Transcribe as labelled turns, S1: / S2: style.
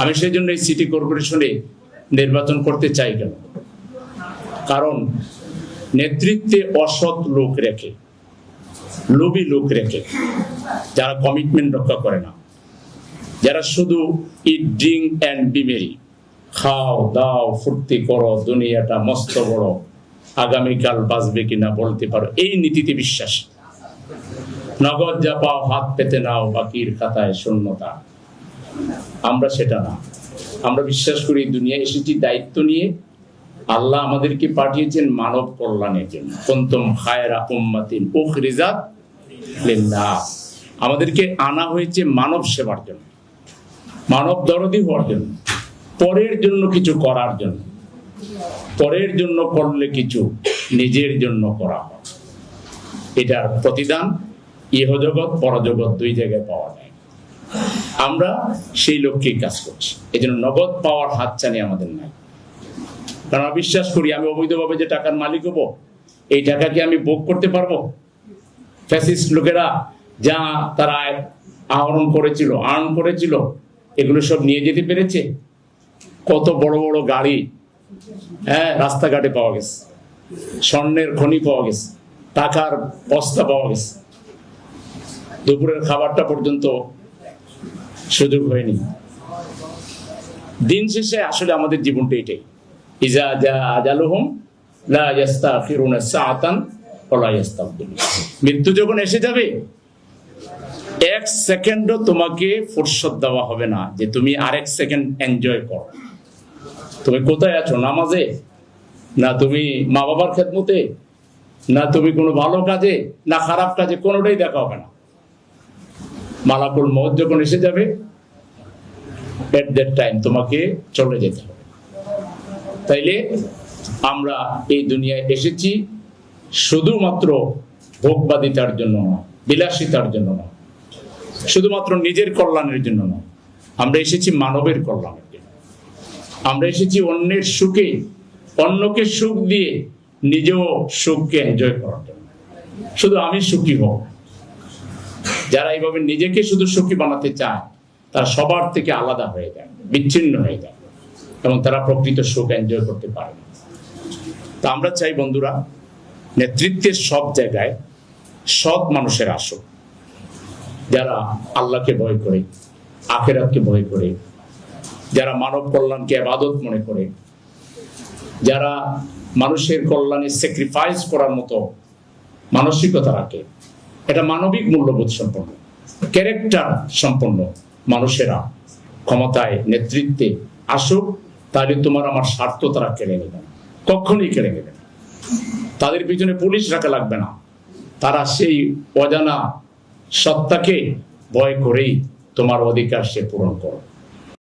S1: আমি সেই জন্য এই সিটি কর্পোরেশনে নির্বাচন করতে চাই কেন? কারণ নেতৃত্বে অসৎ লোক রেখে, লোভী লোক রেখে, যারা কমিটমেন্ট রক্ষা করে না, যারা শুধু ইট ড্রিঙ্ক অ্যান্ড বি মেরি, খাও দাও ফুর্তি করো, দুনিয়াটা মস্ত বড়, আগামীকাল বাঁচবে কিনা বলতে পারো, এই নীতিতে বিশ্বাস। নগদ যা পাও হাত পেতে নাও, বাকির খাতায় শূন্যতা। আমরা সেটা না। আমরা বিশ্বাস করি দুনিয়া এসেছি দায়িত্ব নিয়ে। আল্লাহ আমাদেরকে পাঠিয়েছেন মানব কল্যাণের জন্য। কুনতুম খায়রা উম্মাতিন উখরিজাত লিন্নাস। আমাদেরকে আনা হয়েছে মানব সেবার জন্য, মানব দরদি হওয়ার জন্য, পরের জন্য কিছু করার জন্য। পরের জন্য করলে কিছু নিজের জন্য করা হয়। এটার প্রতিদান ইহজগৎ পরজগৎ দুই জায়গায় পাওয়া যায়। আমরা সেই লক্ষ্যেই কাজ করছি। এই জন্য নগদ পাওয়ার হাতছানি আমাদের নাই। কারণ আমি বিশ্বাস করি আমি অবৈধভাবে যে টাকার মালিক হবো, এই টাকা কি আমি ভোগ করতে পারবো? ফ্যাসিস্ট লোকেরা যা তারা আহরণ করেছিল, আর্ন করেছিল, এগুলো সব নিয়ে যেতে পেরেছে? কত বড় বড় গাড়ি রাস্তাঘাটে পাওয়া গেছে, স্বর্ণের খনি পাওয়া গেছে, টাকার বস্তা পাওয়া গেছে, দুপুরের খাবারটা পর্যন্ত সুযোগ হয়নি। দিন শেষে আসলে আমাদের জীবনটা এটাই, ইজা জা আজালুহুম লা ইস্তাখিরুনা সাআতান ওয়া লা ইস্তাকদিমুন। মৃত্যু যখন এসে যাবে, এক সেকেন্ডও তোমাকে ফুরসত দেওয়া হবে না যে তুমি আরেক সেকেন্ড এনজয় করো। তুমি কোথায় আছো? নামাজে, না তুমি মা বাবার খেদমতে, না তুমি কোনো ভালো কাজে, না খারাপ কাজে, কোনোটাই দেখা হবে না। মালাকুল মউত যখন এসে যাবে, এট দ্যাট টাইম তোমাকে চলে যেতে হবে। তাইলে আমরা এই দুনিয়ায় এসেছি শুধুমাত্র ভোগবাদিতার জন্য নয়, বিলাসিতার জন্য নয়, শুধুমাত্র নিজের কল্যাণের জন্য নয়। আমরা এসেছি মানবের কল্যাণের জন্য। আমরা এসেছি অন্যের সুখে, অন্যকে সুখ দিয়ে নিজেও সুখকে এনজয় করার জন্য। শুধু আমি সুখী হব। যারা এইভাবে নিজেকে শুধু সুখী বানাতে চায়, তারা সবার থেকে আলাদা হয়ে যায়, বিচ্ছিন্ন হয়ে যায়, এবং তারা প্রকৃত সুখ এনজয় করতে পারে না। তা আমরা চাই বন্ধুরা, নেতৃত্বের সব জায়গায় সৎ মানুষের আসুক, যারা আল্লাহকে ভয় করে, আখিরাতকে ভয় করে, যারা মানব কল্যাণকে ইবাদত মনে করে, যারা মানুষের কল্যাণে স্যাক্রিফাইস করার মতো মানসিকতা রাখে। এটা মানবিক মূল্যবোধ সম্পন্ন, ক্যারেক্টার সম্পন্ন মানুষেরা ক্ষমতায়, নেতৃত্বে আসুক। তাহলে তোমার আমার স্বার্থ তারা কেড়ে নেবে না, কখনোই কেড়ে নেবে না। তাদের পিছনে পুলিশ রাখা লাগবে না। তারা সেই অজানা সত্তাকে ভয় করেই তোমার অধিকার সে পূরণ করো।